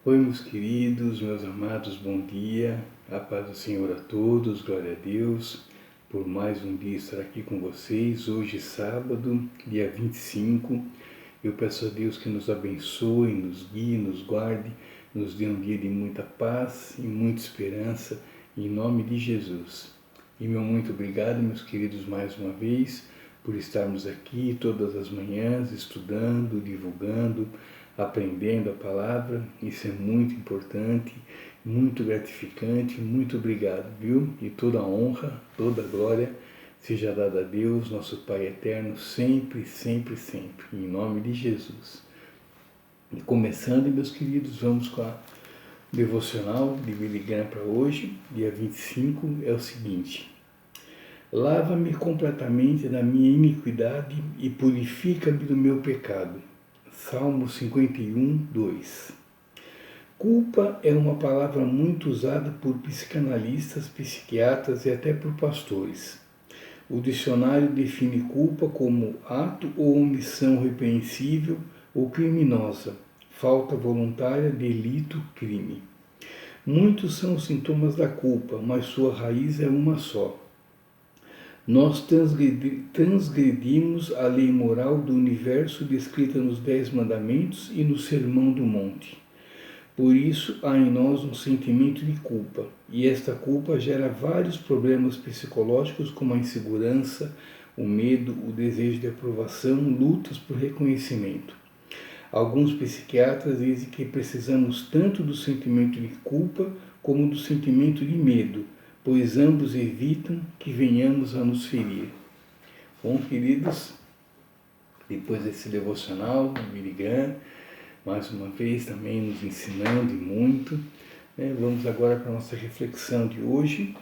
Oi, meus queridos, meus amados, bom dia. A paz do Senhor a todos, glória a Deus, por mais um dia estar aqui com vocês. Hoje, sábado, dia 25. Eu peço a Deus que nos abençoe, nos guie, nos guarde, nos dê um dia de muita paz e muita esperança, em nome de Jesus. E meu muito obrigado, meus queridos, mais uma vez, por estarmos aqui todas as manhãs, estudando, divulgando, aprendendo a palavra. Isso é muito importante, muito gratificante. Muito obrigado, viu? E toda a honra, toda a glória seja dada a Deus, nosso Pai eterno, sempre, sempre, sempre, em nome de Jesus. E começando, meus queridos, vamos com a devocional de Billy Graham para hoje, dia 25, é o seguinte: lava-me completamente da minha iniquidade e purifica-me do meu pecado. Salmo 51, 2. Culpa é uma palavra muito usada por psicanalistas, psiquiatras e até por pastores. O dicionário define culpa como ato ou omissão repreensível ou criminosa, falta voluntária, delito, crime. Muitos são os sintomas da culpa, mas sua raiz é uma só. Nós transgredimos a lei moral do universo descrita nos 10 Mandamentos e no Sermão do Monte. Por isso há em nós um sentimento de culpa, e esta culpa gera vários problemas psicológicos como a insegurança, o medo, o desejo de aprovação, lutas por reconhecimento. Alguns psiquiatras dizem que precisamos tanto do sentimento de culpa como do sentimento de medo, pois ambos evitam que venhamos a nos ferir. Bom, queridos, depois desse devocional, Billy Graham, mais uma vez também nos ensinando muito, vamos agora para a nossa reflexão de hoje,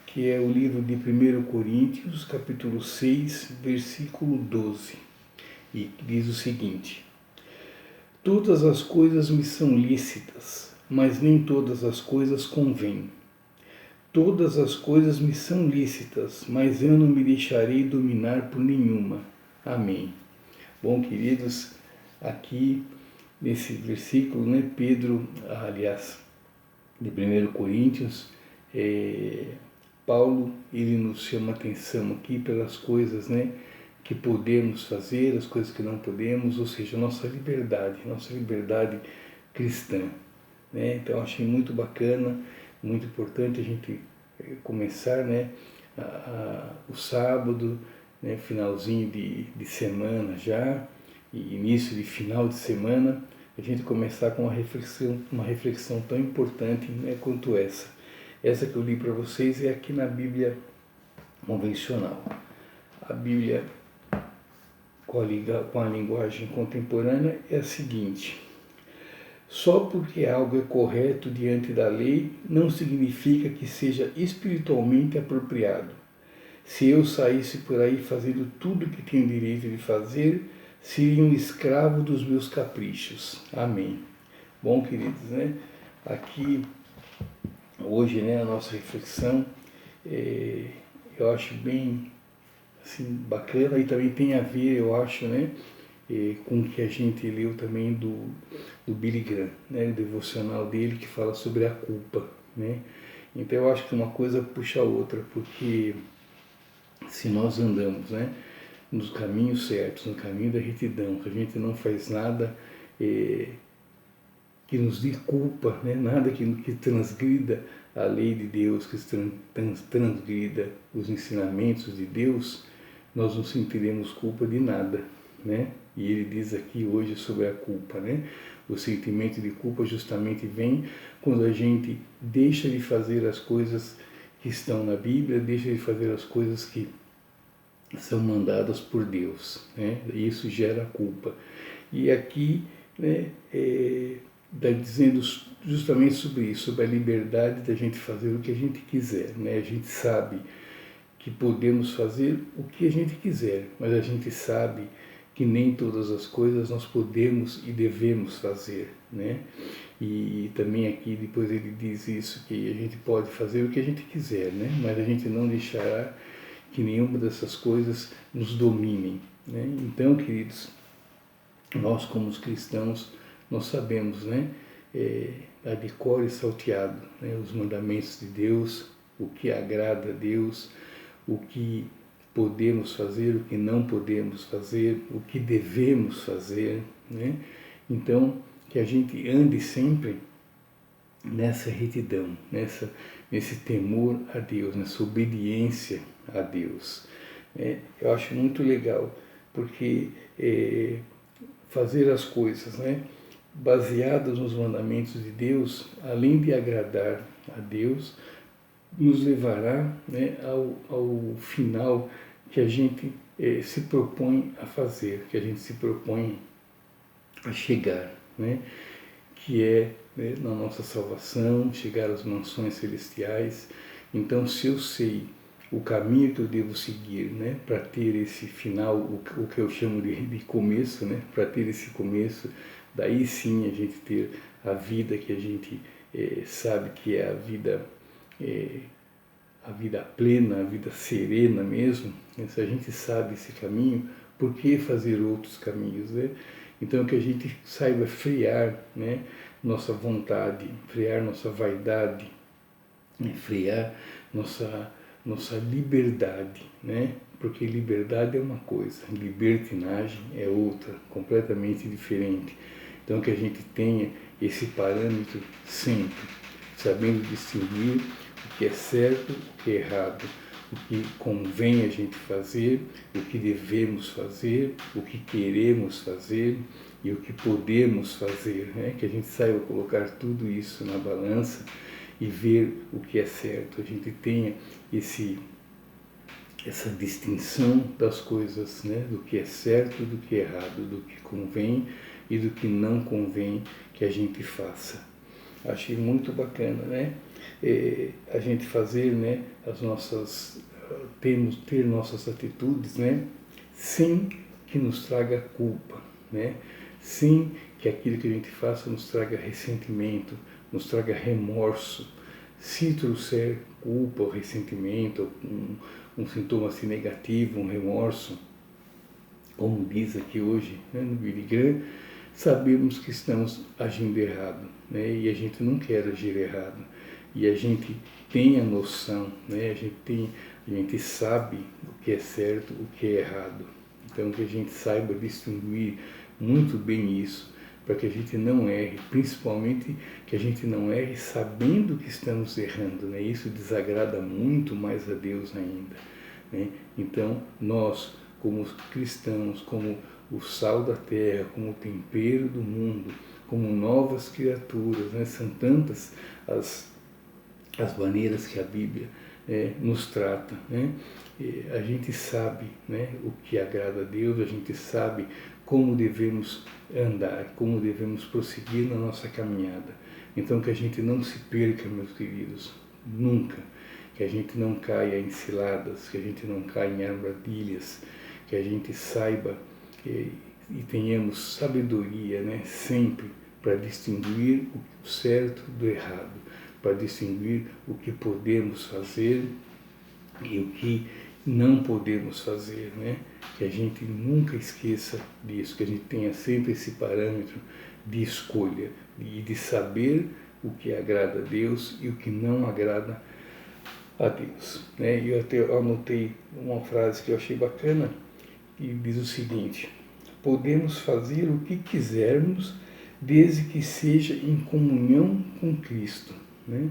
que é o livro de 1 Coríntios, capítulo 6, versículo 12, e diz o seguinte: todas as coisas me são lícitas, mas nem todas as coisas convêm. Todas as coisas me são lícitas, mas eu não me deixarei dominar por nenhuma. Amém. Bom, queridos, aqui nesse versículo, Pedro, aliás, de 1 Coríntios, Paulo, ele nos chama atenção aqui pelas coisas, que podemos fazer, as coisas que não podemos, ou seja, nossa liberdade cristã. Então, achei muito bacana, muito importante a gente começar o sábado, finalzinho de semana já, e início de final de semana, a gente começar com uma reflexão tão importante quanto essa. Essa que eu li para vocês é aqui na Bíblia convencional. A Bíblia com a linguagem contemporânea é a seguinte: só porque algo é correto diante da lei não significa que seja espiritualmente apropriado. Se eu saísse por aí fazendo tudo o que tenho direito de fazer, seria um escravo dos meus caprichos. Amém. Bom, queridos, aqui hoje, a nossa reflexão, eu acho bem assim, bacana, e também tem a ver, eu acho, com o que a gente leu também do Billy Graham, o devocional dele que fala sobre a culpa. Então eu acho que uma coisa puxa a outra, porque se nós andamos nos caminhos certos, no caminho da retidão, que a gente não faz nada que nos dê culpa, nada que transgrida a lei de Deus, que transgrida os ensinamentos de Deus, nós não sentiremos culpa de nada. E ele diz aqui hoje sobre a culpa. O sentimento de culpa justamente vem quando a gente deixa de fazer as coisas que estão na Bíblia, deixa de fazer as coisas que são mandadas por Deus. E isso gera culpa. E aqui está dizendo justamente sobre isso, sobre a liberdade da gente fazer o que a gente quiser. A gente sabe que podemos fazer o que a gente quiser, mas a gente sabe que nem todas as coisas nós podemos e devemos fazer. E também aqui depois ele diz isso, que a gente pode fazer o que a gente quiser, mas a gente não deixará que nenhuma dessas coisas nos dominem. Então, queridos, nós como os cristãos, nós sabemos a de cor e salteado, né? Os mandamentos de Deus, o que agrada a Deus, o que podemos fazer, o que não podemos fazer, o que devemos fazer, né? Então, que a gente ande sempre nessa retidão, nesse temor a Deus, nessa obediência a Deus. Eu acho muito legal, porque fazer as coisas, né, baseadas nos mandamentos de Deus, além de agradar a Deus, nos levará, né, ao final que a gente se propõe a fazer, que a gente se propõe a chegar, né, que é, né, na nossa salvação, chegar às mansões celestiais. Então, se eu sei o caminho que eu devo seguir, né, para ter esse final, o que eu chamo de começo, né, para ter esse começo, daí sim a gente ter a vida que a gente sabe que é a vida plena, a vida serena mesmo. Se a gente sabe esse caminho, por que fazer outros caminhos, né? Então, que a gente saiba frear, né, nossa vontade, frear nossa vaidade, né, frear nossa liberdade, né? Porque liberdade é uma coisa, libertinagem é outra, completamente diferente. Então, que a gente tenha esse parâmetro sempre, sabendo distinguir o que é certo, o que é errado, o que convém a gente fazer, o que devemos fazer, o que queremos fazer e o que podemos fazer, né? Que a gente saiba colocar tudo isso na balança e ver o que é certo. A gente tenha essa distinção das coisas, né? Do que é certo, do que é errado, do que convém e do que não convém que a gente faça. Achei muito bacana, né? A gente fazer, né, ter nossas atitudes, né, sem que nos traga culpa, né? Sem que aquilo que a gente faça nos traga ressentimento, nos traga remorso. Se trouxer culpa ou ressentimento, um sintoma assim negativo, um remorso, como diz aqui hoje, né, no Billy Graham, sabemos que estamos agindo errado, né? E a gente não quer agir errado. E a gente tem a noção, né? A gente sabe o que é certo, o que é errado. Então, que a gente saiba distinguir muito bem isso, para que a gente não erre, principalmente que a gente não erre sabendo que estamos errando, né? Isso desagrada muito mais a Deus ainda, né? Então, nós, como cristãos, como o sal da terra, como o tempero do mundo, como novas criaturas, né? São tantas as maneiras que a Bíblia nos trata, né? A gente sabe, né, o que agrada a Deus, a gente sabe como devemos andar, como devemos prosseguir na nossa caminhada. Então, que a gente não se perca, meus queridos, nunca. Que a gente não caia em ciladas, que a gente não caia em armadilhas, que a gente saiba e tenhamos sabedoria, né, sempre para distinguir o certo do errado, para distinguir o que podemos fazer e o que não podemos fazer, né? Que a gente nunca esqueça disso, que a gente tenha sempre esse parâmetro de escolha e de saber o que agrada a Deus e o que não agrada a Deus, né? E eu até anotei uma frase que eu achei bacana, que diz o seguinte: podemos fazer o que quisermos desde que seja em comunhão com Cristo, né?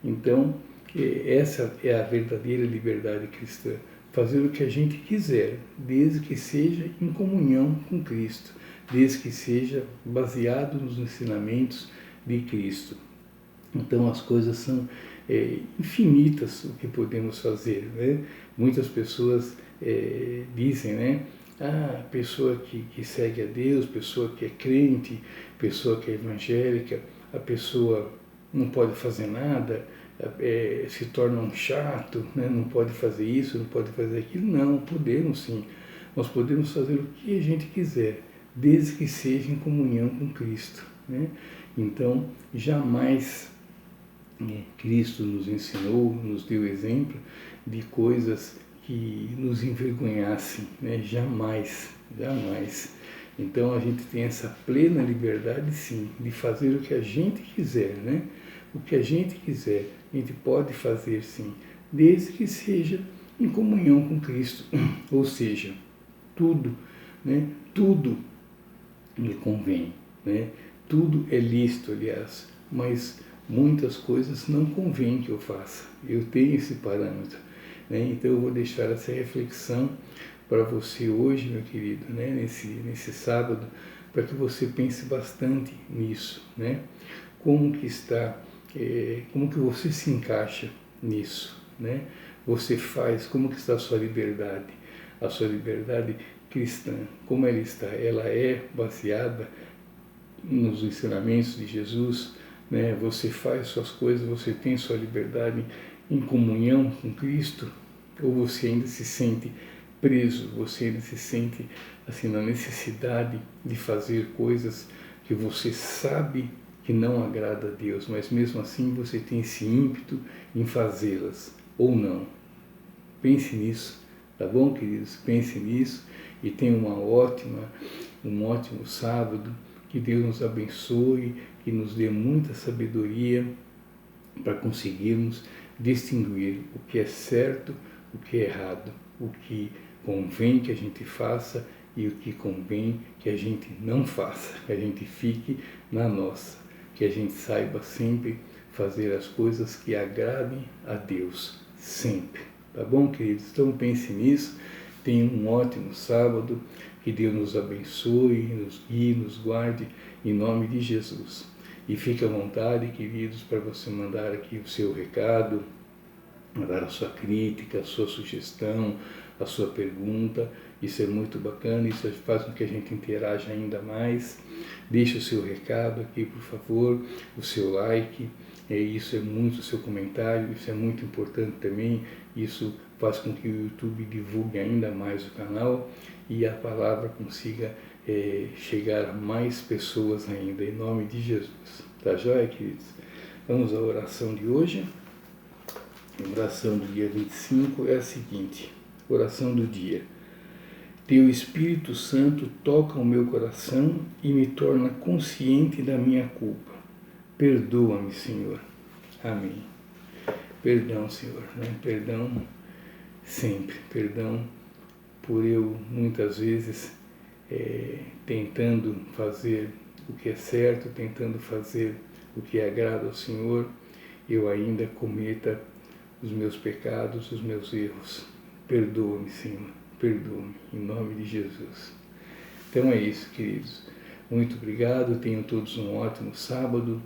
Então, essa é a verdadeira liberdade cristã, fazer o que a gente quiser, desde que seja em comunhão com Cristo, desde que seja baseado nos ensinamentos de Cristo. Então, as coisas são infinitas o que podemos fazer, né? Muitas pessoas dizem, né? A pessoa que segue a Deus, pessoa que é crente, pessoa que é evangélica, a pessoa não pode fazer nada, se torna um chato, né? Não pode fazer isso, não pode fazer aquilo. Não, podemos sim. Nós podemos fazer o que a gente quiser, desde que seja em comunhão com Cristo, né? Então, jamais Cristo nos ensinou, nos deu exemplo de coisas que nos envergonhassem, né? Jamais, jamais. Então a gente tem essa plena liberdade, sim, de fazer o que a gente quiser, né? O que a gente quiser, a gente pode fazer, sim, desde que seja em comunhão com Cristo. Ou seja, tudo, né? Tudo me convém, né? Tudo é lícito, aliás, mas muitas coisas não convém que eu faça. Eu tenho esse parâmetro, né? Então eu vou deixar essa reflexão para você hoje, meu querido, né? Nesse sábado, para que você pense bastante nisso, né? Como que está, como que você se encaixa nisso, né? Você faz, como que está a sua liberdade cristã, como ela está? Ela é baseada nos ensinamentos de Jesus, né? Você faz suas coisas, você tem sua liberdade em comunhão com Cristo, ou você ainda se sente preso, você ainda se sente assim na necessidade de fazer coisas que você sabe que não agrada a Deus, mas mesmo assim você tem esse ímpeto em fazê-las, ou não. Pense nisso, tá bom, queridos? Pense nisso e tenha um ótimo sábado. Que Deus nos abençoe, que nos dê muita sabedoria para conseguirmos distinguir o que é certo, o que é errado, o que convém que a gente faça e o que convém que a gente não faça, que a gente fique na nossa, que a gente saiba sempre fazer as coisas que agradem a Deus, sempre. Tá bom, queridos? Então pense nisso, tenha um ótimo sábado, que Deus nos abençoe, nos guie, nos guarde, em nome de Jesus. E fique à vontade, queridos, para você mandar aqui o seu recado, mandar a sua crítica, a sua sugestão, a sua pergunta. Isso é muito bacana, isso faz com que a gente interaja ainda mais. Deixe o seu recado aqui, por favor, o seu like, isso é muito, o seu comentário, isso é muito importante também. Isso faz com que o YouTube divulgue ainda mais o canal e a palavra consiga chegar a mais pessoas ainda, em nome de Jesus. Tá joia, queridos? Vamos à oração de hoje. A oração do dia 25 é a seguinte: oração do dia. Teu Espírito Santo toca o meu coração e me torna consciente da minha culpa. Perdoa-me, Senhor. Amém. Perdão, Senhor, né? Perdão sempre. Perdão por eu, muitas vezes, tentando fazer o que é certo, tentando fazer o que agrada ao Senhor, eu ainda cometa os meus pecados, os meus erros. Perdoa-me, Senhor, perdoa-me, em nome de Jesus. Então é isso, queridos. Muito obrigado, tenham todos um ótimo sábado,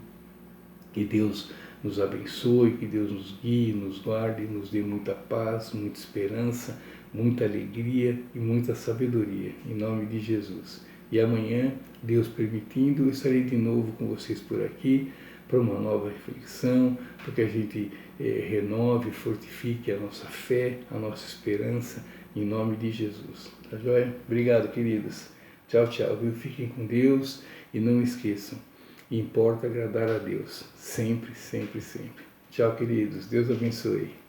que Deus nos abençoe, que Deus nos guie, nos guarde, nos dê muita paz, muita esperança, muita alegria e muita sabedoria, em nome de Jesus. E amanhã, Deus permitindo, eu estarei de novo com vocês por aqui, para uma nova reflexão, para que a gente renove, fortifique a nossa fé, a nossa esperança, em nome de Jesus. Tá joia? Obrigado, queridos. Tchau, tchau. Viu? Fiquem com Deus e não esqueçam, importa agradar a Deus. Sempre, sempre, sempre. Tchau, queridos. Deus abençoe.